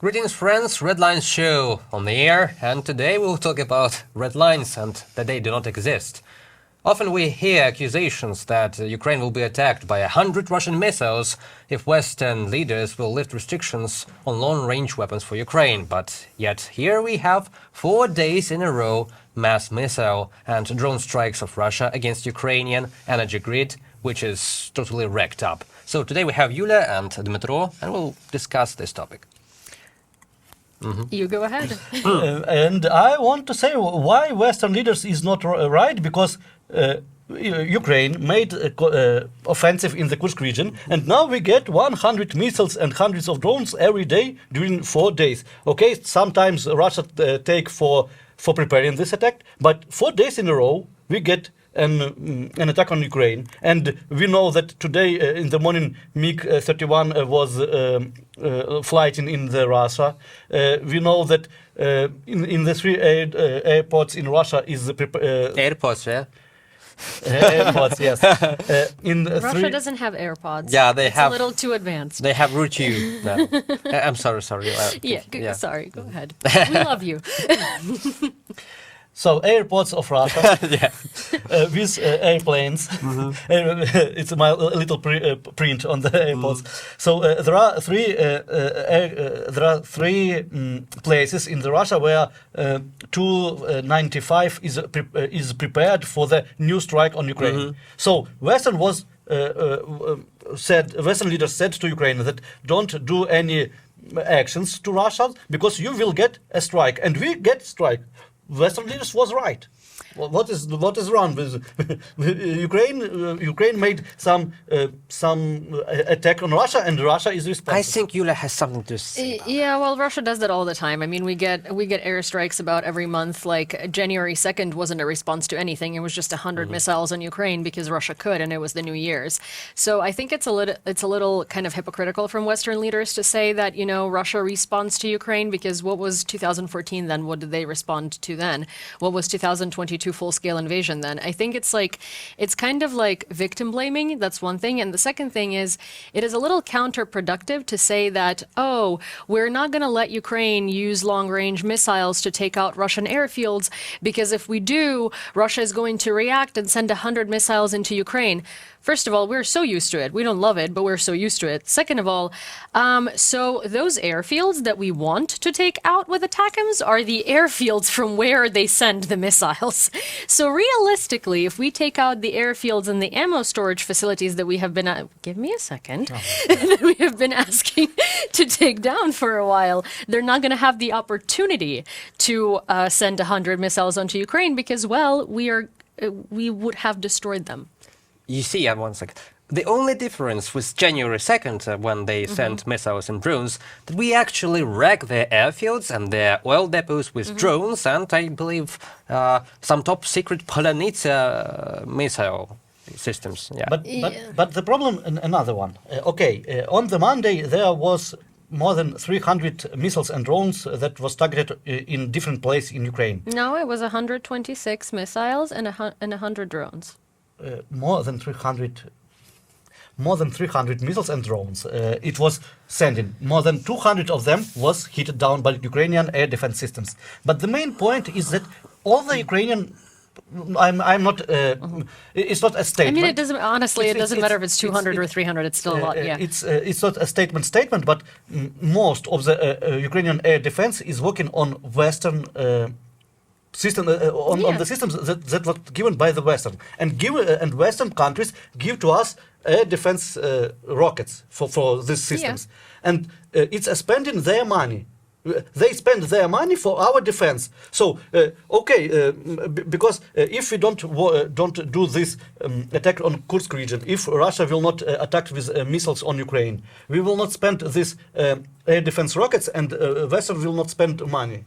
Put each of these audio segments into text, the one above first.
Greetings friends, Red Lines Show on the air, and today we'll talk about red lines and that they do not exist. Often we hear accusations that Ukraine will be attacked by 100 Russian missiles if Western leaders will lift restrictions on long-range weapons for Ukraine, but yet here we have 4 days in a row mass missile and drone strikes of Russia against Ukrainian energy grid, which is totally wrecked up. So today we have Yewleea and Dmytro, and we'll discuss this topic. You go ahead. And I want to say why Western leaders is not right, because Ukraine made offensive in the Kursk region, and now we get 100 missiles and hundreds of drones every day during 4 days. Okay, sometimes Russia take for preparing this attack, but 4 days in a row we get an attack on Ukraine, and we know that today in the morning MiG-31 was flying in the Russia. We know that in the 3 airports in Russia is Airports, yeah? airports, yes. Russia doesn't have AirPods. Yeah, it's a little too advanced. They have root you. No. I'm sorry. Sorry, go ahead. We love you. So airports of Russia with airplanes. It's my little print on the airports. So there are three places in the Russia where 295 is prepared for the new strike on Ukraine. So Western leaders said to Ukraine that don't do any actions to Russia because you will get a strike, and we get strike. Western leaders was right. What is wrong with Ukraine? Ukraine made some attack on Russia, and Russia is responsible. I think Yewleea has something to say. Yeah, well, Russia does that all the time. I mean, we get airstrikes about every month. Like January 2nd wasn't a response to anything; it was just 100 missiles on Ukraine because Russia could, and it was the New Year's. So I think it's a little kind of hypocritical from Western leaders to say that Russia responds to Ukraine, because what was 2014 then? What did they respond to then? What was 2022? Full-scale invasion then? I think it's kind of like victim blaming. That's one thing. And the second thing is, it is a little counterproductive to say that, oh, we're not going to let Ukraine use long-range missiles to take out Russian airfields, because if we do, Russia is going to react and send 100 missiles into Ukraine. First of all, we're so used to it. We don't love it, but we're so used to it. Second of all, so those airfields that we want to take out with ATACMS are the airfields from where they send the missiles. So realistically, if we take out the airfields and the ammo storage facilities that we have been... give me a second. that we have been asking to take down for a while, they're not going to have the opportunity to send 100 missiles onto Ukraine because, well, we would have destroyed them. You see, one second. The only difference with January 2nd, when they sent missiles and drones, that we actually wreck their airfields and their oil depots with drones, and I believe some top-secret Polonitsa missile systems. Yeah. But the problem, another one. On the Monday there was more than 300 missiles and drones that was targeted in different places in Ukraine. No, it was 126 missiles and 100 drones. More than 300 missiles and drones. It was sending. More than 200 of them was hit down by Ukrainian air defense systems. But the main point is that all the Ukrainian... I'm not... it's not a statement. I mean, it doesn't matter if it's 200 or 300. It's still a lot, yeah. It's not a statement, but most of the Ukrainian air defense is working on Western... system on the systems that were given by the Western, and Western countries give to us air defense rockets for these systems, and it's spending their money. They spend their money for our defense. So because if we don't do this attack on Kursk region, if Russia will not attack with missiles on Ukraine, we will not spend this air defense rockets, and Western will not spend money.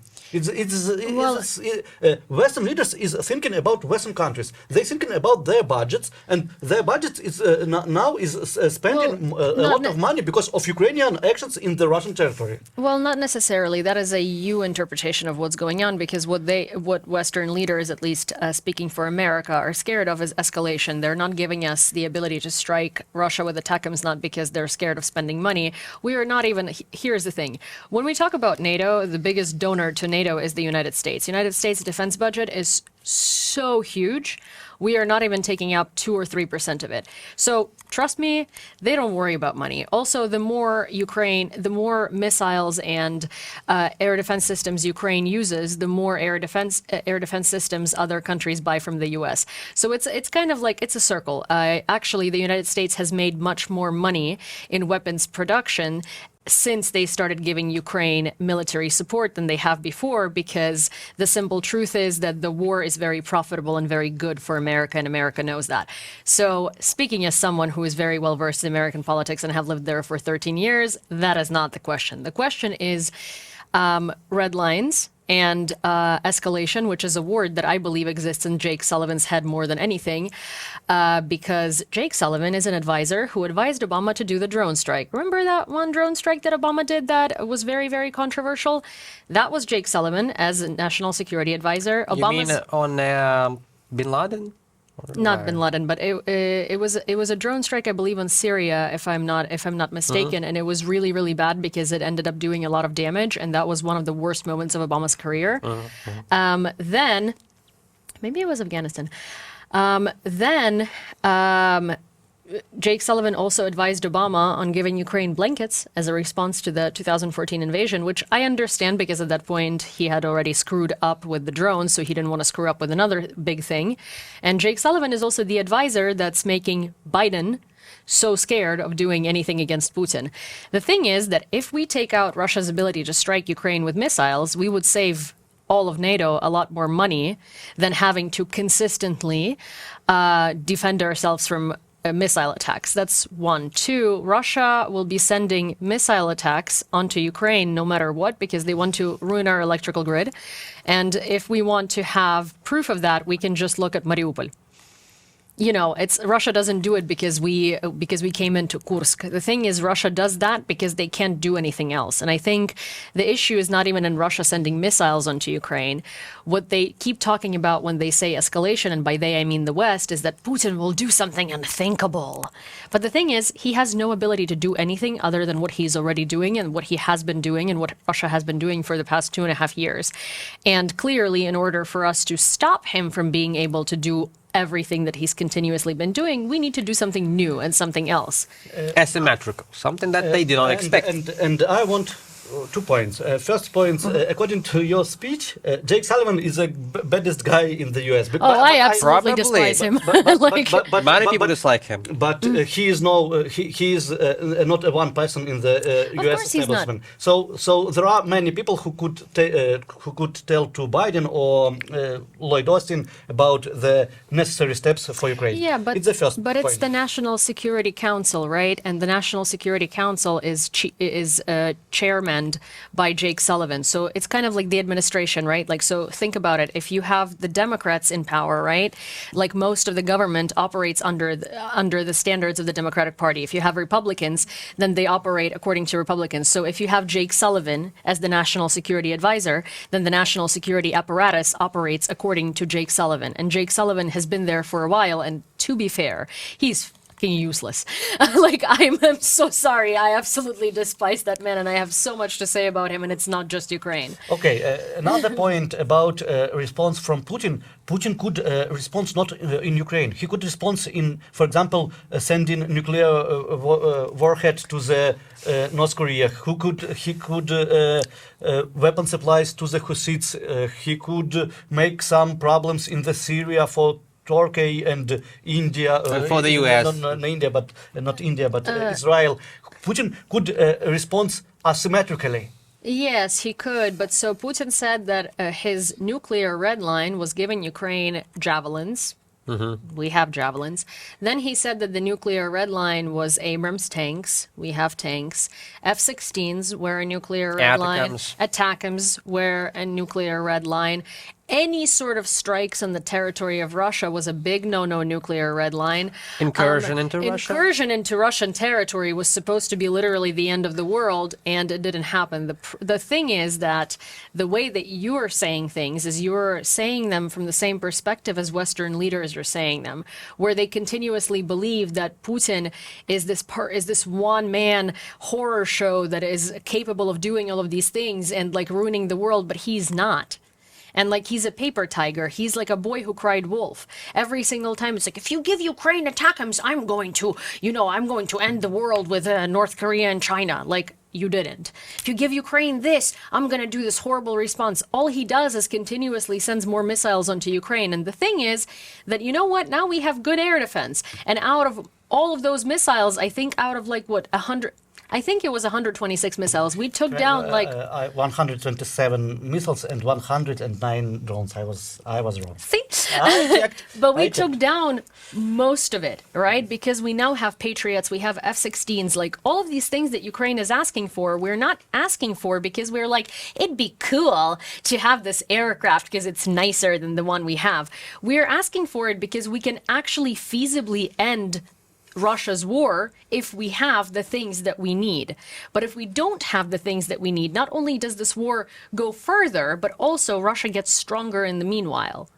Western leaders is thinking about Western countries. They're thinking about their budgets, and their budget is now spending a lot of money because of Ukrainian actions in the Russian territory. Well, not necessarily. That is a you interpretation of what's going on, because what Western leaders, at least speaking for America, are scared of is escalation. They're not giving us the ability to strike Russia with ATACMS, not because they're scared of spending money. We are not even. Here's the thing: when we talk about NATO, the biggest donor to NATO is the United States. United States defense budget is so huge. We are not even taking up 2 or 3% of it. So trust me, they don't worry about money. Also, the more missiles and air defense systems Ukraine uses, the more air defense systems other countries buy from the U.S. So it's kind of like it's a circle. Actually, the United States has made much more money in weapons production since they started giving Ukraine military support than they have before, because the simple truth is that the war is very profitable and very good for America, and America knows that. So speaking as someone who is very well versed in American politics and have lived there for 13 years, that is not the question. The question is red lines and escalation, which is a word that I believe exists in Jake Sullivan's head more than anything, because Jake Sullivan is an advisor who advised Obama to do the drone strike. Remember that one drone strike that Obama did that was very, very controversial? That was Jake Sullivan as a national security advisor. You mean on Bin Laden? Not Bin Laden, but it was a drone strike, I believe, on Syria, if I'm not mistaken, and it was really, really bad because it ended up doing a lot of damage, and that was one of the worst moments of Obama's career. Then, maybe it was Afghanistan. Jake Sullivan also advised Obama on giving Ukraine blankets as a response to the 2014 invasion, which I understand because at that point he had already screwed up with the drones, so he didn't want to screw up with another big thing. And Jake Sullivan is also the advisor that's making Biden so scared of doing anything against Putin. The thing is that if we take out Russia's ability to strike Ukraine with missiles, we would save all of NATO a lot more money than having to consistently defend ourselves from missile attacks. That's one. Two, Russia will be sending missile attacks onto Ukraine no matter what, because they want to ruin our electrical grid. And if we want to have proof of that, we can just look at Mariupol. You know, Russia doesn't do it because we came into Kursk. The thing is, Russia does that because they can't do anything else. And I think the issue is not even in Russia sending missiles onto Ukraine. What they keep talking about when they say escalation, and by they I mean the West, is that Putin will do something unthinkable. But the thing is, he has no ability to do anything other than what he's already doing and what he has been doing and what Russia has been doing for the past 2.5 years. And clearly, in order for us to stop him from being able to do everything that he's continuously been doing, we need to do something new and something else. Asymmetrical, something that they did not expect. And I want 2 points. First point, according to your speech, Jake Sullivan is the baddest guy in the US. I absolutely despise him. Many people dislike him. But he is not one person in the US establishment. So there are many people who could tell to Biden or Lloyd Austin about the necessary steps for Ukraine. Yeah, but it's the first point. It's the National Security Council, right? And the National Security Council is chairman by Jake Sullivan. So it's kind of like the administration, right? Like, so think about it. If you have the Democrats in power, right? Like most of the government operates under the standards of the Democratic Party. If you have Republicans, then they operate according to Republicans. So if you have Jake Sullivan as the national security advisor, then the national security apparatus operates according to Jake Sullivan. And Jake Sullivan has been there for a while. And to be fair, he's useless. Like, I'm so sorry. I absolutely despise that man, and I have so much to say about him, and it's not just Ukraine. Okay, another point about response from Putin. Putin could respond not in Ukraine. He could respond in, for example, sending nuclear warhead to the North Korea. He could weapon supplies to the Hussites. He could make some problems in the Syria for Turkey and India, for the US, not India, but Israel. Putin could respond asymmetrically. Yes, he could. But so Putin said that his nuclear red line was giving Ukraine javelins, We have javelins. Then he said that the nuclear red line was Abrams tanks. We have tanks. F-16s were a nuclear red line. ATACMS were a nuclear red line. Any sort of strikes on the territory of Russia was a big no-no nuclear red line. Incursion into Russia? Incursion into Russian territory was supposed to be literally the end of the world, and it didn't happen. The thing is that the way that you're saying things is you're saying them from the same perspective as Western leaders are saying them, where they continuously believe that Putin is this one-man horror show that is capable of doing all of these things and like ruining the world, but he's not. And like he's a paper tiger. He's like a boy who cried wolf. Every single time it's like, if you give Ukraine ATACMS, I'm going to end the world with North Korea and China. Like, you didn't. If you give Ukraine this, I'm going to do this horrible response. All he does is continuously sends more missiles onto Ukraine. And the thing is that, you know what? Now we have good air defense. And out of all of those missiles, I think out of like, what, 100... I think it was 126 missiles. We took down like 127 missiles and 109 drones. I was wrong. See? But we took down most of it, right? Because we now have Patriots, we have F-16s, like all of these things that Ukraine is asking for. We're not asking for because we're like, it'd be cool to have this aircraft because it's nicer than the one we have. We're asking for it because we can actually feasibly end Russia's war if we have the things that we need. But if we don't have the things that we need, not only does this war go further, but also Russia gets stronger in the meanwhile.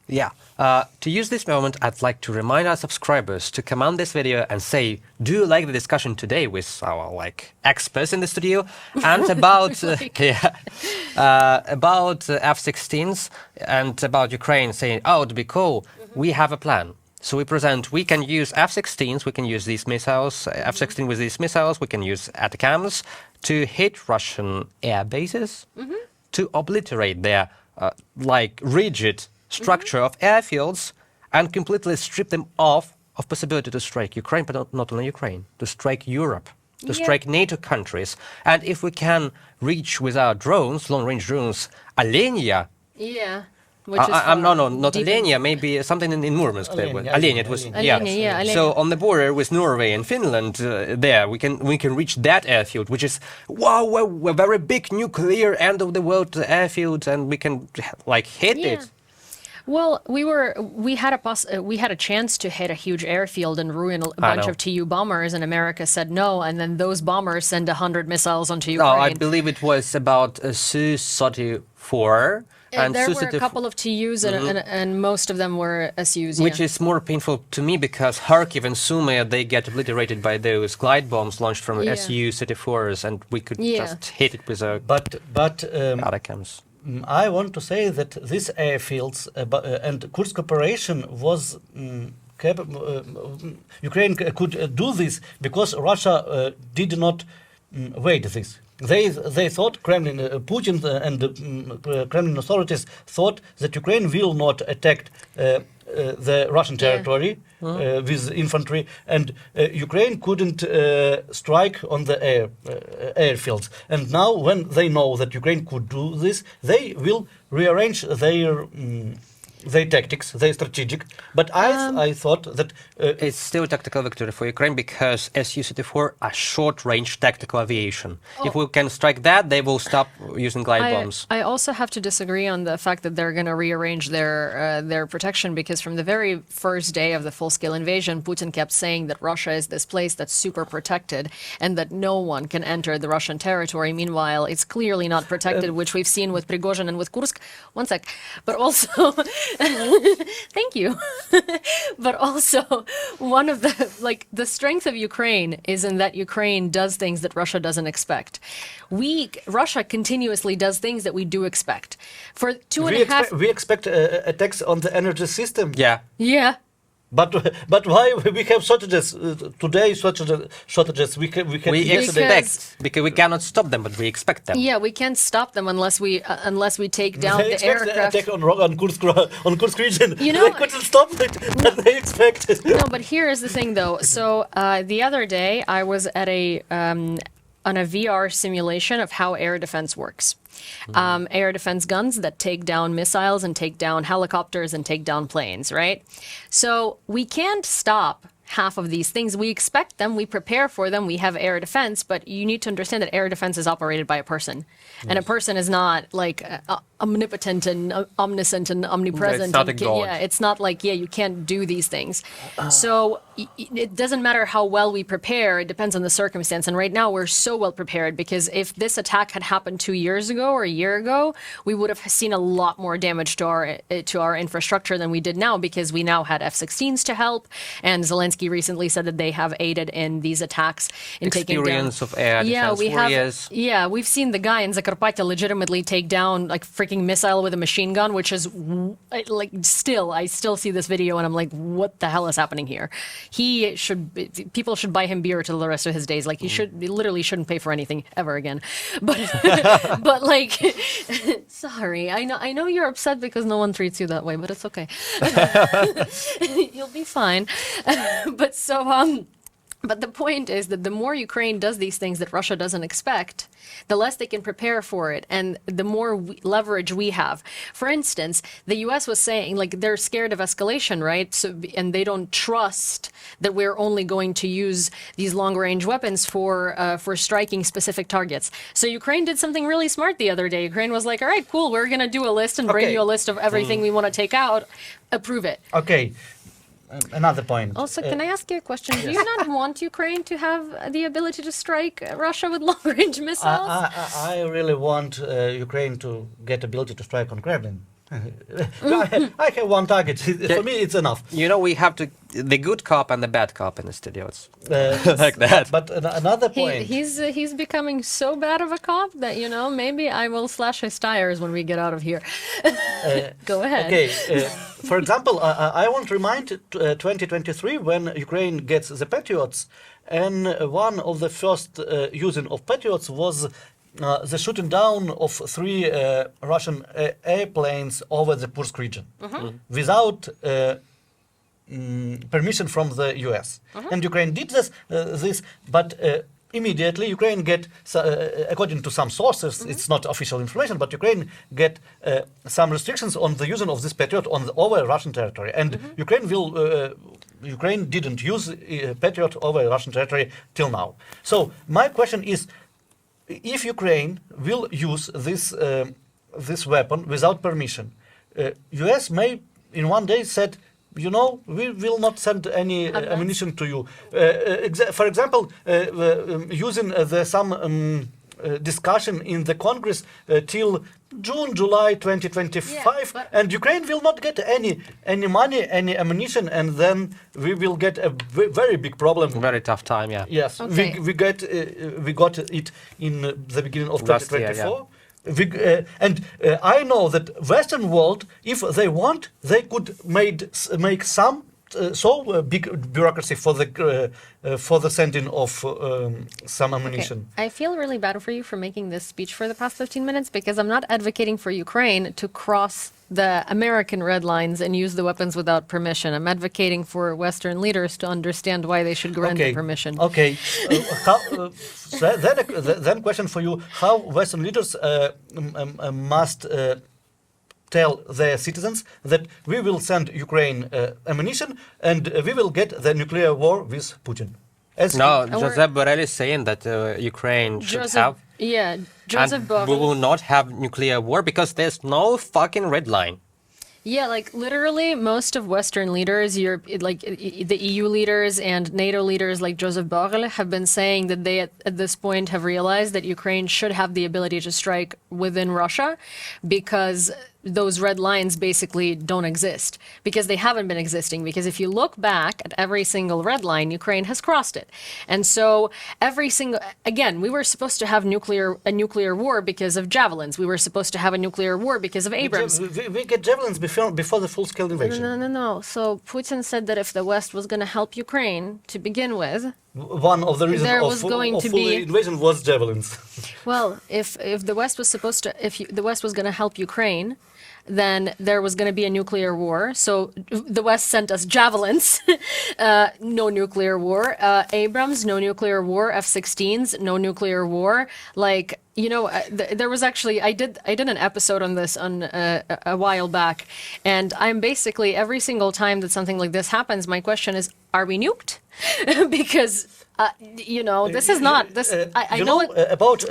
Yeah. To use this moment, I'd like to remind our subscribers to comment this video and say, do you like the discussion today with our experts in the studio and about about F-16s and about Ukraine saying, oh, it'd be cool. We have a plan. So we can use F-16s, we can use these missiles, F-16 with these missiles, we can use ATACMS to hit Russian air bases, to obliterate their rigid structure of airfields and completely strip them of possibility to strike Ukraine, but not only Ukraine, to strike Europe, to strike NATO countries. And if we can reach with our drones, long-range drones, Alenia. Yeah. Not Alenia, maybe something in Murmansk. Alenia, it was, Alenia. So on the border with Norway and Finland, there we can reach that airfield, which is a very big nuclear end of the world airfield, and we can hit it. Well, we had a chance to hit a huge airfield and ruin a bunch of Tu bombers, and America said no, and then those bombers send 100 missiles onto Ukraine. No, I believe it was about Su-34. And there were a couple of TUs, and most of them were SUs. Which is more painful to me because Kharkiv and Sumy, they get obliterated by those glide bombs launched from Su-34s, and we could just hit it with a ATACMS. I want to say that these airfields and Kursk operation was Ukraine could do this because Russia did not wait this. They thought, Putin and the Kremlin authorities thought that Ukraine will not attack the Russian territory with infantry, and Ukraine couldn't strike on the airfields. And now, when they know that Ukraine could do this, they will rearrange their tactics, their strategic. But I thought that it's still a tactical victory for Ukraine because Su-34 are short-range tactical aviation. If we can strike that, they will stop using glide bombs. I also have to disagree on the fact that they're going to rearrange their protection, because from the very first day of the full-scale invasion, Putin kept saying that Russia is this place that's super protected and that no one can enter the Russian territory. Meanwhile, it's clearly not protected, which we've seen with Prigozhin and with Kursk. One sec. But also... Thank you. But also, one of the strength of Ukraine is in that Ukraine does things that Russia doesn't expect. Russia continuously does things that we do expect. For we expect attacks on the energy system. Yeah. But why we have shortages today? Shortages we expect because we cannot stop them, but we expect them. Yeah, we can't stop them unless we take down the aircraft. Attack on Kursk region. You know, they couldn't stop it, but they expected. No, but here is the thing, though. So the other day I was at on a VR simulation of how air defense works. Air defense guns that take down missiles and take down helicopters and take down planes, right? So we can't stop half of these things. We expect them, we prepare for them, we have air defense, but you need to understand that air defense is operated by a person. And a person is not like omnipotent and omniscient and omnipresent. It's not a god. Yeah, it's not like, you can't do these things. So it doesn't matter how well we prepare, it depends on the circumstance. And right now we're so well prepared because if this attack had happened 2 years ago or a year ago, we would have seen a lot more damage to our infrastructure than we did now because we now had F-16s to help. And Zelensky recently said that they have aided in these attacks in taking down. Experience of air defense warriors. We've seen the guy in Zakarpattia legitimately take down like freaking missile with a machine gun, which is like I still see this video and I'm like, what the hell is happening here? People should buy him beer till the rest of his days. Like he literally shouldn't pay for anything ever again. But but like, sorry, I know you're upset because no one treats you that way, but it's okay. You'll be fine. But the point is that the more Ukraine does these things that Russia doesn't expect, the less they can prepare for it and the more leverage we have. For instance, the US was saying, like, they're scared of escalation, right? And they don't trust that we're only going to use these long-range weapons for striking specific targets. So Ukraine did something really smart the other day. Ukraine was like, all right, cool, we're going to do a list and bring you a list of everything we want to take out. Approve it. Okay. Another point. Also, can I ask you a question? Do you not want Ukraine to have the ability to strike Russia with long-range missiles? I really want Ukraine to get ability to strike on Kremlin. I have one target. For me, it's enough. You know, we have the good cop and the bad cop in the studios. Like that. But another point. He's becoming so bad of a cop that, maybe I will slash his tires when we get out of here. Go ahead. Okay. For example, I want to remind 2023 when Ukraine gets the Patriots, and one of the first using of Patriots was the shooting down of 3 Russian airplanes over the Kursk region without permission from the US. And Ukraine did this, but immediately Ukraine get, according to some sources, it's not official information, but Ukraine get some restrictions on the using of this Patriot over Russian territory. And Ukraine didn't use Patriot over Russian territory till now. So my question is, if Ukraine will use this weapon without permission, US may in one day said, we will not send any ammunition to you. For example, using some discussion in the Congress till June, July 2025, and Ukraine will not get any money, any ammunition, and then we will get a very big problem. Very tough time, yeah. Yes, okay. we got it in the beginning of 2024. And I know that Western world, if they want, they could make some big bureaucracy for the sending of some ammunition. Okay. I feel really bad for you for making this speech for the past 15 minutes because I'm not advocating for Ukraine to cross the American red lines and use the weapons without permission. I'm advocating for Western leaders to understand why they should grant the permission. Okay. Then question for you: how Western leaders must tell their citizens that we will send Ukraine ammunition and we will get the nuclear war with Putin? Joseph Borrell is saying that Ukraine should have. Yeah, Joseph Borrell. We will not have nuclear war because there's no fucking red line. Yeah, like literally most of Western leaders, like the EU leaders and NATO leaders like Joseph Borrell have been saying that they at this point have realized that Ukraine should have the ability to strike within Russia because those red lines basically don't exist, because they haven't been existing. Because if you look back at every single red line, Ukraine has crossed it. And so we were supposed to have a nuclear war because of javelins. We were supposed to have a nuclear war because of Abrams. We get javelins before the full-scale invasion. No. So Putin said that if the West was going to help Ukraine to begin with, one of the reasons There of, was going of to full be- invasion was javelins. Well, if the West was supposed to, the West was going to help Ukraine, then there was going to be a nuclear war. So the West sent us javelins, no nuclear war. Abrams, no nuclear war. F-16s, no nuclear war. Like, you know, there was actually I did an episode on this a while back, and I'm basically every single time that something like this happens, my question is, are we nuked? Because. You know, this is not this. I know it. About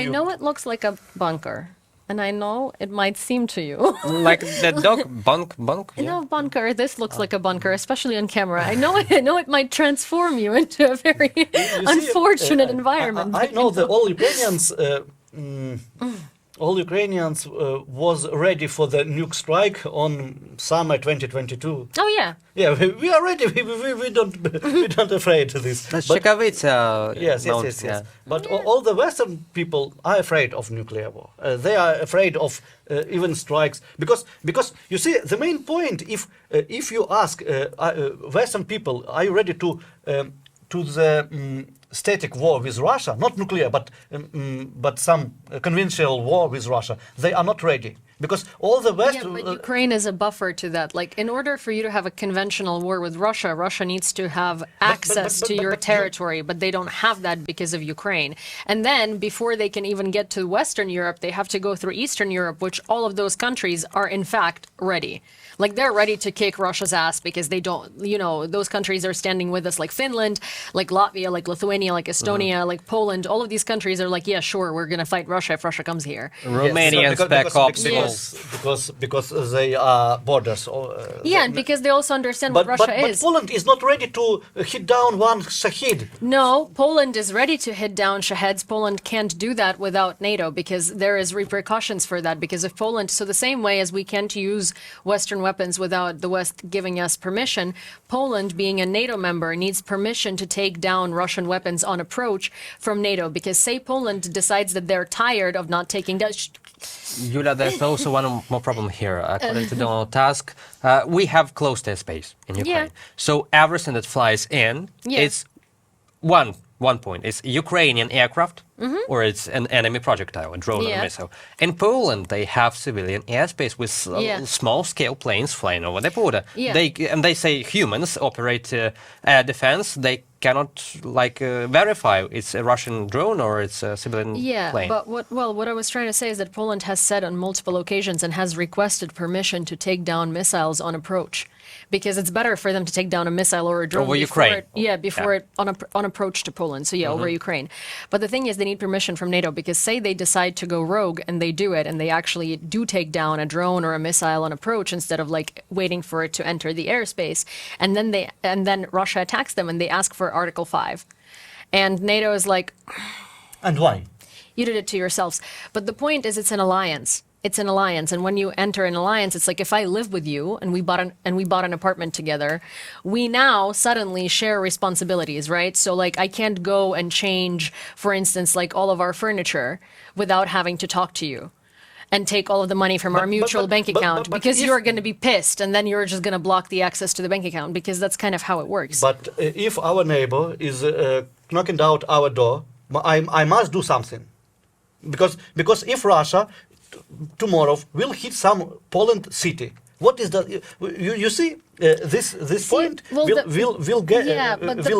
I know it looks like a bunker, and I know it might seem to you. Like the dog bunk. No, bunker. This looks like a bunker, especially on camera. I know it might transform you into a very unfortunate environment. I know that all Ukrainians. All Ukrainians was ready for the nuke strike on summer 2022. Oh yeah. Yeah, we are ready. We don't afraid of this. That's But- Chekhovitsa. Yes. Yeah. But all the Western people are afraid of nuclear war. They are afraid of even strikes because you see the main point. If you ask Western people, are you ready to the static war with Russia, not nuclear, but some conventional war with Russia, they are not ready because all the West. Yeah, but Ukraine is a buffer to that. Like, in order for you to have a conventional war with Russia, Russia needs to have access to your territory, but they don't have that because of Ukraine. And then, before they can even get to Western Europe, they have to go through Eastern Europe, which all of those countries are, in fact, ready. Like, they're ready to kick Russia's ass because they don't, you know, those countries are standing with us, like Finland, like Latvia, like Lithuania, like Estonia, like Poland. All of these countries are like, yeah, sure, we're going to fight Russia if Russia comes here. Romanians back up. Because they are borders. Yeah, and because they also understand what Russia is. But Poland is not ready to hit down one Shahid. No, Poland is ready to hit down Shaheeds. Poland can't do that without NATO because there is repercussions for that. Because if Poland, so the same way as we can't use Western weapons without the West giving us permission, Poland, being a NATO member, needs permission to take down Russian weapons on approach from NATO. Because say Poland decides that they're tired of not taking down. Yewleea, there's also one more problem here. According to Donald Tusk, we have closed airspace in Ukraine. Yeah. So everything that flies in, it's one point. It's Ukrainian aircraft or it's an enemy projectile, a drone or a missile. In Poland, they have civilian airspace with small-scale planes flying over the border. Yeah. They say humans operate air defense. They cannot verify it's a Russian drone or it's a civilian plane. But what I was trying to say is that Poland has said on multiple occasions and has requested permission to take down missiles on approach, because it's better for them to take down a missile or a drone over before Ukraine. it on approach to Poland. So over Ukraine. But the thing is, they need permission from NATO because say they decide to go rogue and they do it and they actually do take down a drone or a missile on approach instead of like waiting for it to enter the airspace, and then Russia attacks them and they ask for Article 5. And NATO is like, And why? you did it to yourselves. But the point is, it's an alliance. It's an alliance, and when you enter an alliance, it's like if I live with you and we bought an apartment together, we now suddenly share responsibilities, right? So like I can't go and change, for instance, like all of our furniture without having to talk to you and take all of the money from our mutual bank account because you're going to be pissed and then you're just going to block the access to the bank account because that's kind of how it works. But if our neighbor is knocking out our door, I must do something. Because if Russia tomorrow will hit some Poland city, what is that? You see, this point will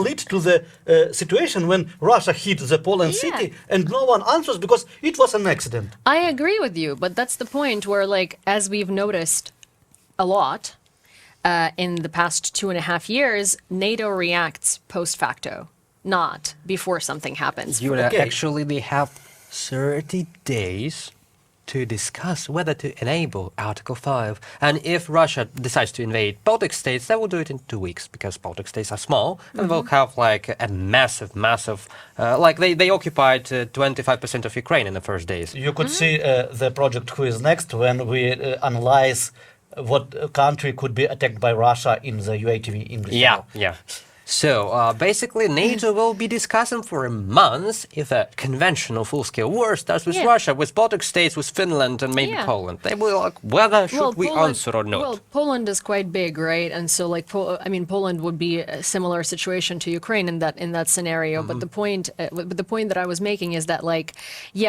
lead to the situation when Russia hit the Poland city and no one answers because it was an accident. I agree with you, but that's the point where, like, as we've noticed a lot in the past 2.5 years, NATO reacts post facto, not before something happens. Actually, they have 30 days to discuss whether to enable Article 5. And if Russia decides to invade Baltic states, they will do it in 2 weeks because Baltic states are small and they'll have like a massive, like they occupied 25% of Ukraine in the first days. You could see the project Who is Next when we analyze what country could be attacked by Russia in the UATV English channel. Yeah. So basically, NATO will be discussing for a month if a conventional full-scale war starts with Russia, with Baltic states, with Finland, and maybe Poland. They will like whether should we answer or not. Well, Poland is quite big, right? And so, like, Poland would be a similar situation to Ukraine in that scenario. But the point that I was making is that, like,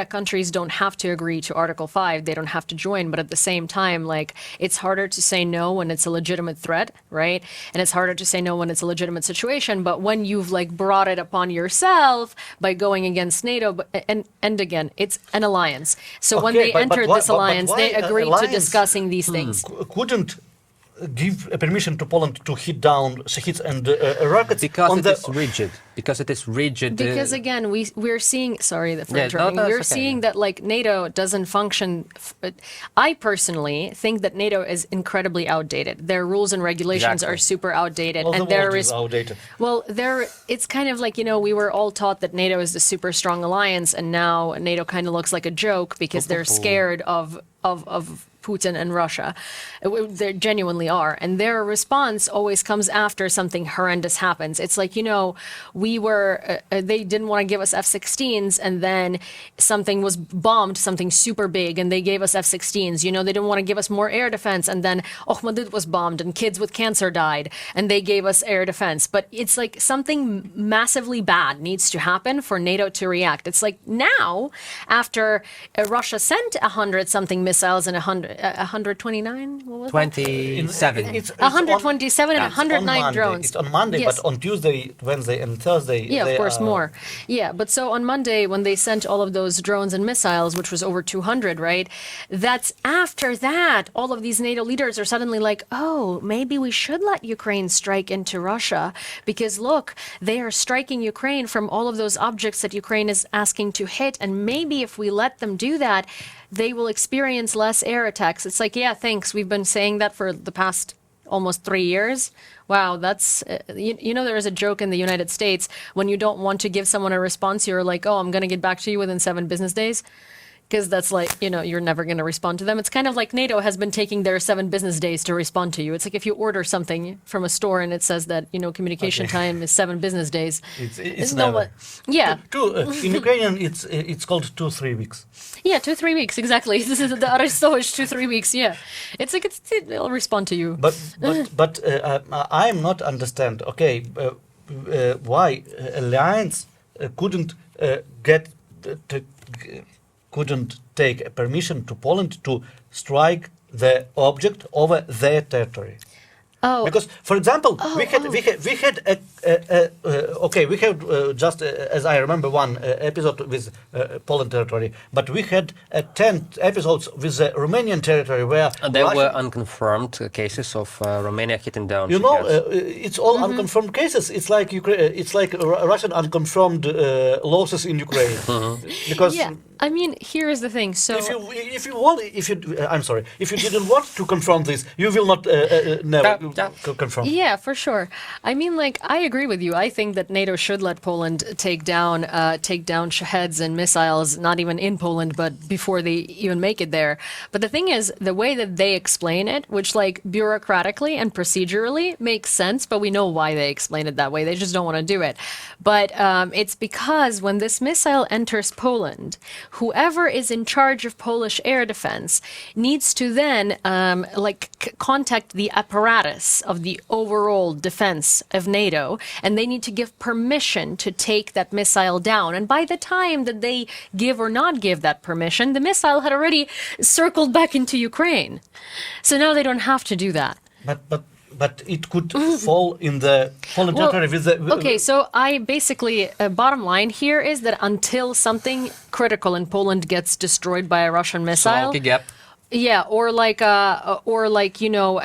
countries don't have to agree to Article 5. They don't have to join. But at the same time, like, it's harder to say no when it's a legitimate threat, right? And it's harder to say no when it's a legitimate situation. But when you've like brought it upon yourself by going against NATO, and again, it's an alliance. So when they entered this alliance, they agreed to discussing these things. Couldn't give permission to Poland to hit down shaheeds and rockets because it is rigid. Because it is rigid. Because again, we're seeing. Sorry, for interrupting. We're seeing that like NATO doesn't function. I personally think that NATO is incredibly outdated. Their rules and regulations are super outdated, and there is outdated. Well, it's kind of like, you know, we were all taught that NATO is the super strong alliance, and now NATO kind of looks like a joke because they're scared of Putin and Russia. They genuinely are. And their response always comes after something horrendous happens. It's like, you know, they didn't want to give us F-16s, and then something was bombed, something super big, and they gave us F-16s. You know, they didn't want to give us more air defense, and then Ohmedid was bombed, and kids with cancer died, and they gave us air defense. But it's like something massively bad needs to happen for NATO to react. It's like now, after Russia sent 100-something missiles and 129? What was 27. It's 127 and 109 drones. It's on Monday, but on Tuesday, Wednesday, and Thursday. Yeah, of course, more. Yeah, but so on Monday, when they sent all of those drones and missiles, which was over 200, right? That's after that, all of these NATO leaders are suddenly like, oh, maybe we should let Ukraine strike into Russia because look, they are striking Ukraine from all of those objects that Ukraine is asking to hit. And maybe if we let them do that, they will experience less air attacks. It's like, yeah, thanks. We've been saying that for the past almost 3 years. Wow, that's, you know, there is a joke in the United States when you don't want to give someone a response, you're like, oh, I'm going to get back to you within 7 business days. Because that's like, you know, you're never going to respond to them. It's kind of like NATO has been taking their 7 business days to respond to you. It's like if you order something from a store and it says that, you know, communication time is 7 business days. It's never. Yeah. In Ukrainian, it's called 2-3 weeks. Yeah, 2-3 weeks, exactly. This is the Arestovich 2-3 weeks, yeah. It's like, it'll respond to you. But I'm not understand, okay, why alliance couldn't couldn't take permission to Poland to strike the object over their territory. Oh, because, for example, we had just as I remember one episode with Poland territory, but we had 10 episodes with the Romanian territory where there were unconfirmed cases of Romania hitting down. You know, it's all unconfirmed cases. It's like Russian unconfirmed losses in Ukraine. Because yeah, I mean, here is the thing. So if you didn't want to confirm this, you will not never confirm. Yeah, for sure. I mean, like, I agree with you. I think that NATO should let Poland take down Shaheeds and missiles, not even in Poland, but before they even make it there. But the thing is, the way that they explain it, which like bureaucratically and procedurally makes sense, but we know why they explain it that way. They just don't want to do it. But it's because when this missile enters Poland, whoever is in charge of Polish air defense needs to then contact the apparatus of the overall defense of NATO, and they need to give permission to take that missile down. And by the time that they give or not give that permission, the missile had already circled back into Ukraine. So now they don't have to do that. But it could fall in the Poland territory with the... Okay, so I basically, bottom line here is that until something critical in Poland gets destroyed by a Russian missile... Yeah, or you know,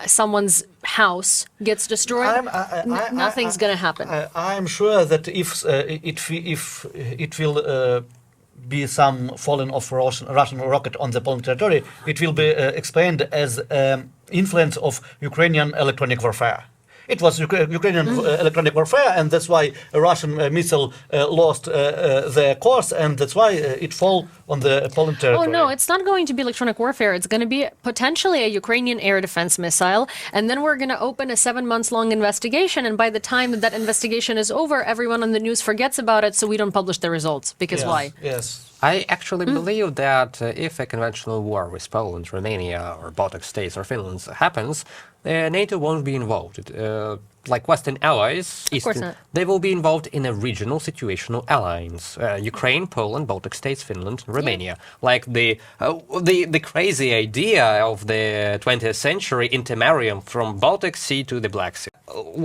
someone's house gets destroyed. Nothing's gonna happen. I'm sure that if it will be some falling of Russian rocket on the Poland territory, it will be explained as influence of Ukrainian electronic warfare. it was Ukrainian electronic warfare, and that's why a Russian missile lost their course, and that's why it fell on the Poland territory. Oh, no, it's not going to be electronic warfare. It's going to be potentially a Ukrainian air defense missile. And then we're going to open a 7-month-long investigation. And by the time that investigation is over, everyone on the news forgets about it. So we don't publish the results. Because why? Yes. I actually believe that if a conventional war with Poland, Romania, or Baltic states or Finland happens, NATO won't be involved. Like Western allies, they will be involved in a regional situational alliance. Ukraine, Poland, Baltic states, Finland, Romania. Like the crazy idea of the 20th century intermarrying from Baltic Sea to the Black Sea.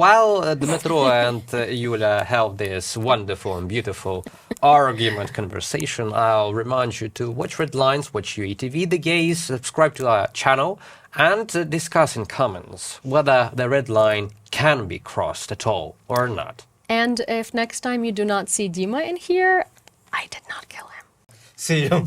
While Dmytro and Yewleea have this wonderful and beautiful argument conversation, I'll remind you to watch Red Lines, watch UATV The Gays, subscribe to our channel, and discuss in comments whether the red line can be crossed at all or not. And if next time you do not see Dima in here, I did not kill him. See you.